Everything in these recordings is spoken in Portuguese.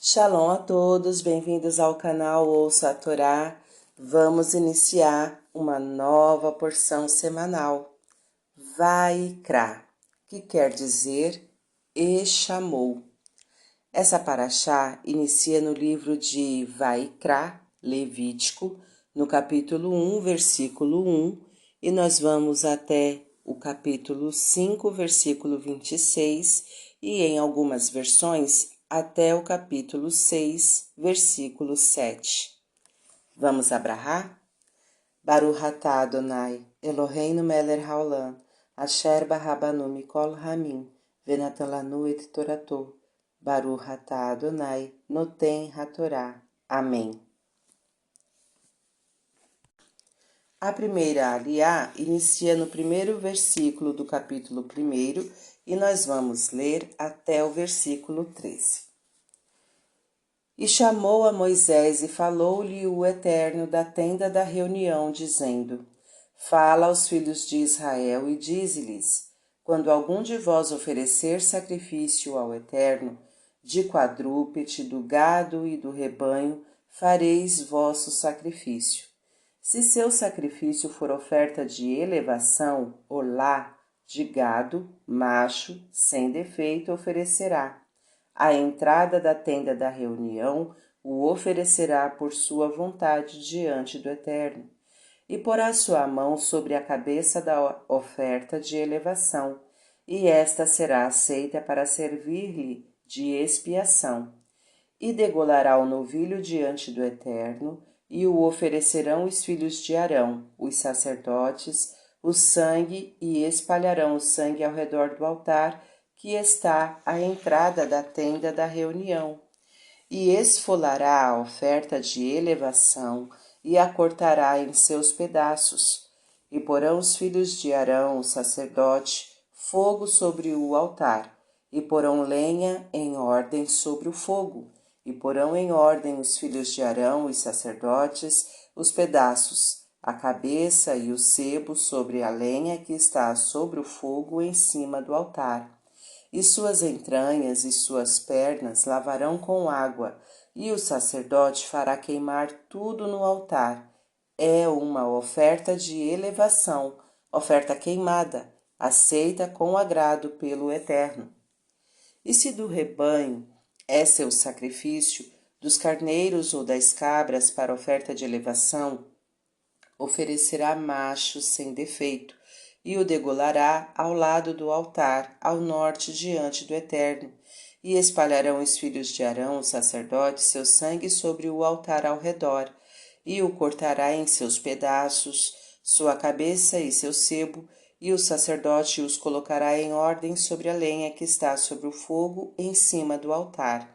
Shalom a todos, bem-vindos ao canal Ouça a Torá. Vamos iniciar uma nova porção semanal, Vaikra, que quer dizer E chamou. Essa paraxá inicia no livro de Vaikra, Levítico, no capítulo 1, versículo 1, e nós vamos até o capítulo 5, versículo 26, e em algumas versões até o capítulo 6, versículo 7. Vamos abrahar? Baruch atah Adonai, Eloheinu melech haolam, asher barabanu mikol hamim, venatan lanu et torato. Baruch atah Adonai, noten hatorá. Amém. A primeira aliá inicia no primeiro versículo do capítulo 1 e nós vamos ler até o versículo 13. E chamou a Moisés e falou-lhe o Eterno da tenda da reunião, dizendo: Fala aos filhos de Israel e dize-lhes: Quando algum de vós oferecer sacrifício ao Eterno, de quadrúpede, do gado e do rebanho, fareis vosso sacrifício. Se seu sacrifício for oferta de elevação, olá, de gado, macho, sem defeito, oferecerá. À entrada da tenda da reunião, o oferecerá por sua vontade diante do Eterno, e porá sua mão sobre a cabeça da oferta de elevação, e esta será aceita para servir-lhe de expiação. E degolará o novilho diante do Eterno, e o oferecerão os filhos de Arão, os sacerdotes, o sangue, e espalharão o sangue ao redor do altar, que está à entrada da tenda da reunião. E esfolará a oferta de elevação, e a cortará em seus pedaços. E porão os filhos de Arão, o sacerdote, fogo sobre o altar, e porão lenha em ordem sobre o fogo, e porão em ordem os filhos de Arão, os sacerdotes, os pedaços, a cabeça e o sebo sobre a lenha que está sobre o fogo em cima do altar. E suas entranhas e suas pernas lavarão com água, e o sacerdote fará queimar tudo no altar. É uma oferta de elevação, oferta queimada, aceita com agrado pelo Eterno. E se do rebanho é seu sacrifício, dos carneiros ou das cabras para oferta de elevação, oferecerá macho sem defeito, e o degolará ao lado do altar, ao norte diante do Eterno, e espalharão os filhos de Arão, os sacerdotes, seu sangue sobre o altar ao redor, e o cortará em seus pedaços, sua cabeça e seu sebo, e o sacerdote os colocará em ordem sobre a lenha que está sobre o fogo em cima do altar.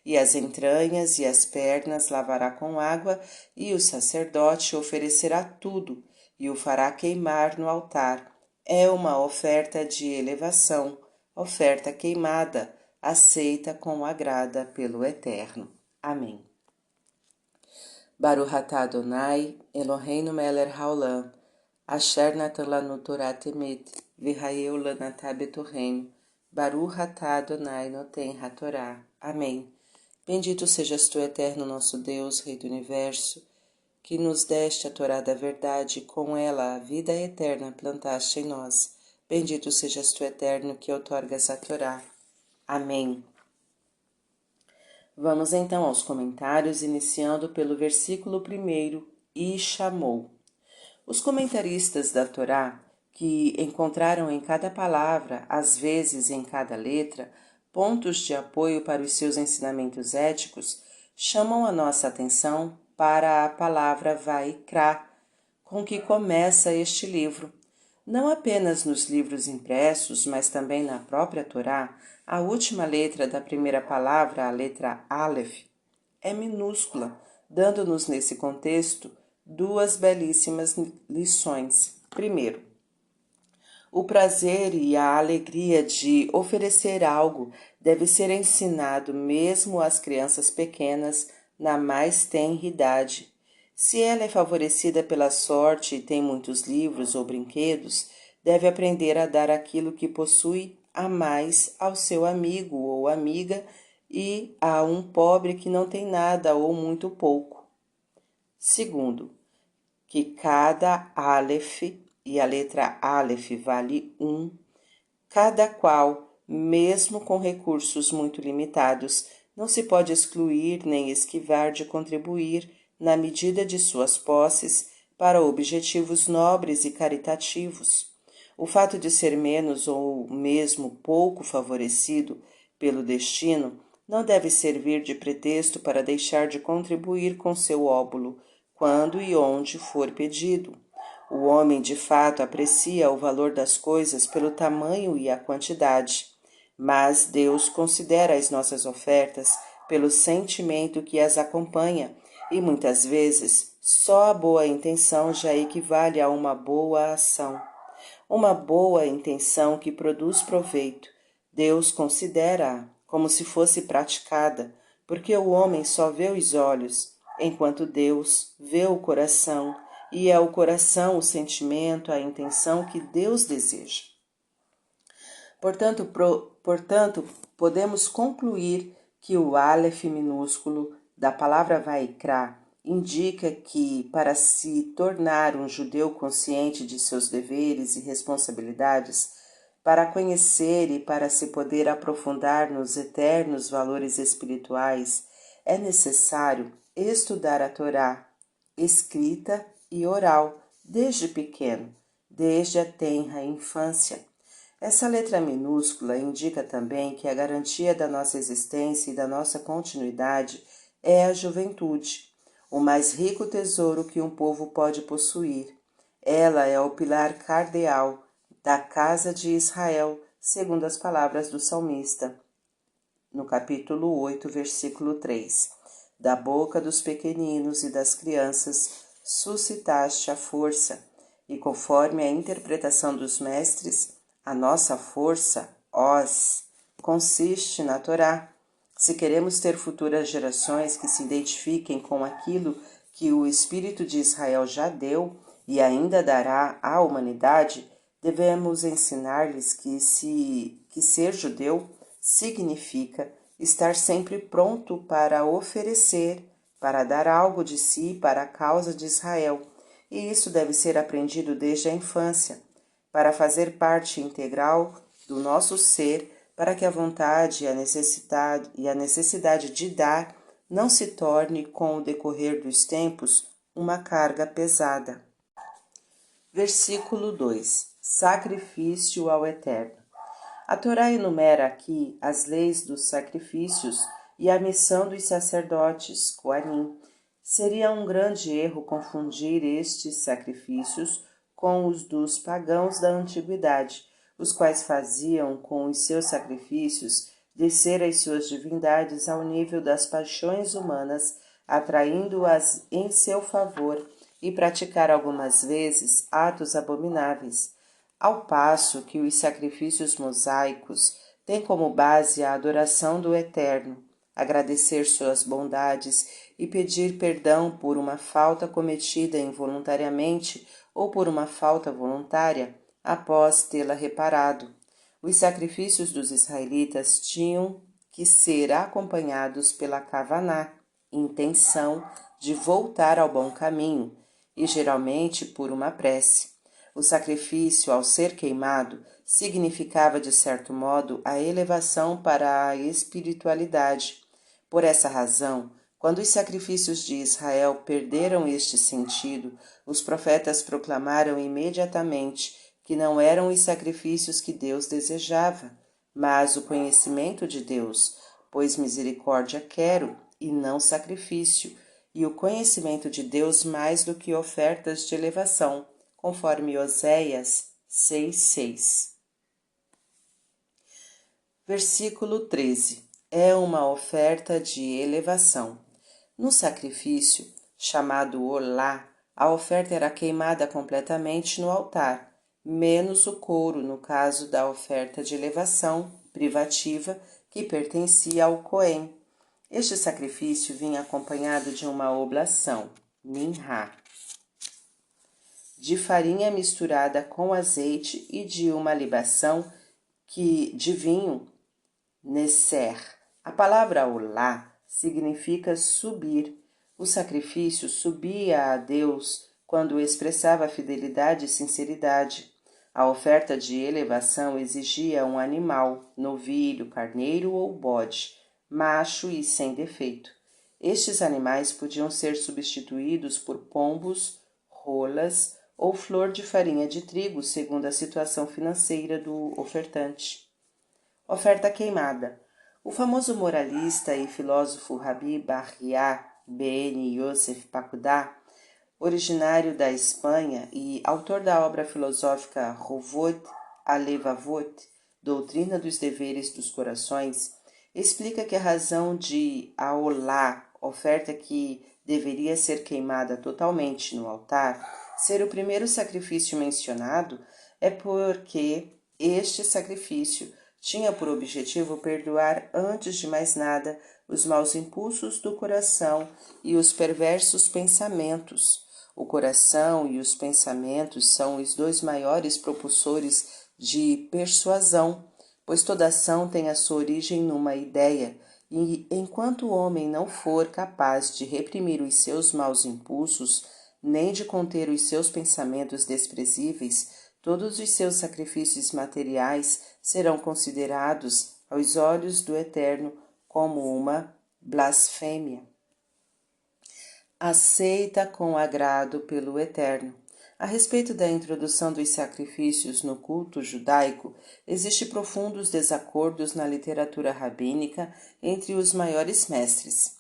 E as entranhas e as pernas lavará com água, e o sacerdote oferecerá tudo, e o fará queimar no altar. É uma oferta de elevação, oferta queimada, aceita com agrado pelo Eterno. Amém. Baruch atah Adonai, Eloheinu melech haolam, asher natan lanu Torah temet, v'hayeu lanatah betorreinu, Baruch atah Adonai noten hatorá. Amém. Bendito sejas tu, Eterno nosso Deus, Rei do Universo, que nos deste a Torá da verdade e com ela a vida eterna plantaste em nós. Bendito sejas tu, Eterno, que outorgas a Torá. Amém. Vamos então aos comentários, iniciando pelo versículo 1, e chamou. Os comentaristas da Torá, que encontraram em cada palavra, às vezes em cada letra, pontos de apoio para os seus ensinamentos éticos, chamam a nossa atenção para a palavra Vaikra, com que começa este livro. Não apenas nos livros impressos, mas também na própria Torá, a última letra da primeira palavra, a letra Aleph, é minúscula, dando-nos nesse contexto duas belíssimas lições. Primeiro, o prazer e a alegria de oferecer algo deve ser ensinado mesmo às crianças pequenas na mais tenra idade. Se ela é favorecida pela sorte e tem muitos livros ou brinquedos, deve aprender a dar aquilo que possui a mais ao seu amigo ou amiga e a um pobre que não tem nada ou muito pouco. Segundo, que cada Aleph, e a letra Aleph vale 1, cada qual, mesmo com recursos muito limitados, não se pode excluir nem esquivar de contribuir, na medida de suas posses, para objetivos nobres e caritativos. O fato de ser menos ou mesmo pouco favorecido pelo destino não deve servir de pretexto para deixar de contribuir com seu óbolo, quando e onde for pedido. O homem, de fato, aprecia o valor das coisas pelo tamanho e a quantidade, mas Deus considera as nossas ofertas pelo sentimento que as acompanha, e muitas vezes só a boa intenção já equivale a uma boa ação. Uma boa intenção que produz proveito, Deus considera-a como se fosse praticada, porque o homem só vê os olhos, enquanto Deus vê o coração, e é o coração, o sentimento, a intenção que Deus deseja. Portanto, podemos concluir que o Aleph minúsculo da palavra Vaikra indica que, para se tornar um judeu consciente de seus deveres e responsabilidades, para conhecer e para se poder aprofundar nos eternos valores espirituais, é necessário estudar a Torá, escrita e oral, desde pequeno, desde a tenra infância. Essa letra minúscula indica também que a garantia da nossa existência e da nossa continuidade é a juventude, o mais rico tesouro que um povo pode possuir. Ela é o pilar cardeal da casa de Israel, segundo as palavras do salmista, no capítulo 8, versículo 3. Da boca dos pequeninos e das crianças suscitaste a força, e conforme a interpretação dos mestres, a nossa força, consiste na Torá. Se queremos ter futuras gerações que se identifiquem com aquilo que o Espírito de Israel já deu e ainda dará à humanidade, devemos ensinar-lhes que ser judeu significa estar sempre pronto para oferecer, para dar algo de si para a causa de Israel, e isso deve ser aprendido desde a infância, para fazer parte integral do nosso ser, para que a vontade e a necessidade de dar não se torne, com o decorrer dos tempos, uma carga pesada. Versículo 2. Sacrifício ao Eterno. A Torá enumera aqui as leis dos sacrifícios e a missão dos sacerdotes, Coanim. Seria um grande erro confundir estes sacrifícios com os dos pagãos da antiguidade, os quais faziam com os seus sacrifícios descer as suas divindades ao nível das paixões humanas, atraindo-as em seu favor e praticar algumas vezes atos abomináveis, ao passo que os sacrifícios mosaicos têm como base a adoração do Eterno, agradecer suas bondades e pedir perdão por uma falta cometida involuntariamente ou por uma falta voluntária após tê-la reparado. Os sacrifícios dos israelitas tinham que ser acompanhados pela kavaná, intenção de voltar ao bom caminho, e geralmente por uma prece. O sacrifício, ao ser queimado, significava, de certo modo, a elevação para a espiritualidade. Por essa razão, quando os sacrifícios de Israel perderam este sentido, os profetas proclamaram imediatamente que não eram os sacrifícios que Deus desejava, mas o conhecimento de Deus, pois misericórdia quero e não sacrifício, e o conhecimento de Deus mais do que ofertas de elevação, conforme Oséias 6,6. Versículo 13. É uma oferta de elevação. No sacrifício, chamado Olá, a oferta era queimada completamente no altar, menos o couro no caso da oferta de elevação privativa que pertencia ao Cohen. Este sacrifício vinha acompanhado de uma oblação, minhá, de farinha misturada com azeite e de uma libação de vinho, nesser, A palavra olá significa subir. O sacrifício subia a Deus quando expressava fidelidade e sinceridade. A oferta de elevação exigia um animal, novilho, carneiro ou bode, macho e sem defeito. Estes animais podiam ser substituídos por pombos, rolas ou flor de farinha de trigo, segundo a situação financeira do ofertante. Oferta queimada. O famoso moralista e filósofo Rabi Bahriah Ben Yosef Pakudá, originário da Espanha e autor da obra filosófica Hovot Alevavot, Doutrina dos Deveres dos Corações, explica que a razão de Aolá, oferta que deveria ser queimada totalmente no altar, ser o primeiro sacrifício mencionado, é porque este sacrifício tinha por objetivo perdoar antes de mais nada os maus impulsos do coração e os perversos pensamentos. O coração e os pensamentos são os dois maiores propulsores de persuasão, pois toda ação tem a sua origem numa ideia, e enquanto o homem não for capaz de reprimir os seus maus impulsos, nem de conter os seus pensamentos desprezíveis, todos os seus sacrifícios materiais serão considerados, aos olhos do Eterno, como uma blasfêmia. Aceita com agrado pelo Eterno. A respeito da introdução dos sacrifícios no culto judaico, existem profundos desacordos na literatura rabínica entre os maiores mestres.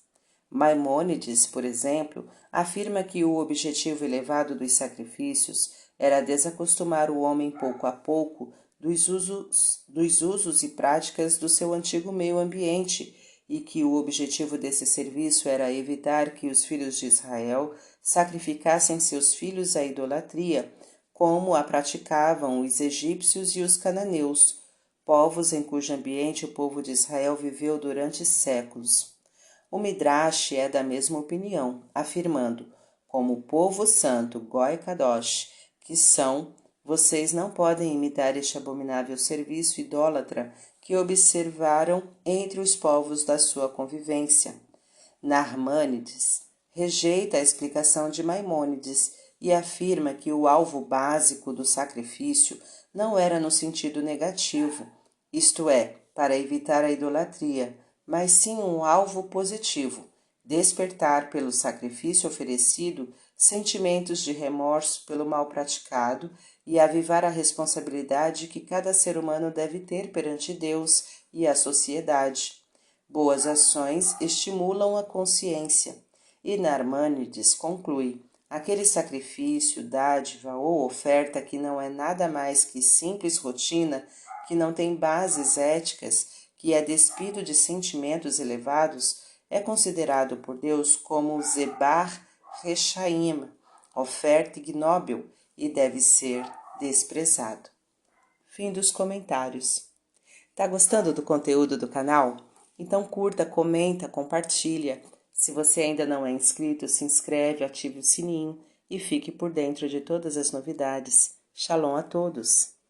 Maimônides, por exemplo, afirma que o objetivo elevado dos sacrifícios era desacostumar o homem pouco a pouco dos usos e práticas do seu antigo meio ambiente e que o objetivo desse serviço era evitar que os filhos de Israel sacrificassem seus filhos à idolatria, como a praticavam os egípcios e os cananeus, povos em cujo ambiente o povo de Israel viveu durante séculos. O Midrash é da mesma opinião, afirmando, como o povo santo, Goi Kadosh, que são, vocês não podem imitar este abominável serviço idólatra que observaram entre os povos da sua convivência. Narmânides rejeita a explicação de Maimônides e afirma que o alvo básico do sacrifício não era no sentido negativo, isto é, para evitar a idolatria, mas sim um alvo positivo, despertar pelo sacrifício oferecido sentimentos de remorso pelo mal praticado e avivar a responsabilidade que cada ser humano deve ter perante Deus e a sociedade. Boas ações estimulam a consciência. E Narmânides conclui, aquele sacrifício, dádiva ou oferta que não é nada mais que simples rotina, que não tem bases éticas, que é despido de sentimentos elevados, é considerado por Deus como Zebar Rechaim, oferta ignóbil, e deve ser desprezado. Fim dos comentários. Tá gostando do conteúdo do canal? Então curta, comenta, compartilha. Se você ainda não é inscrito, se inscreve, ative o sininho e fique por dentro de todas as novidades. Shalom a todos!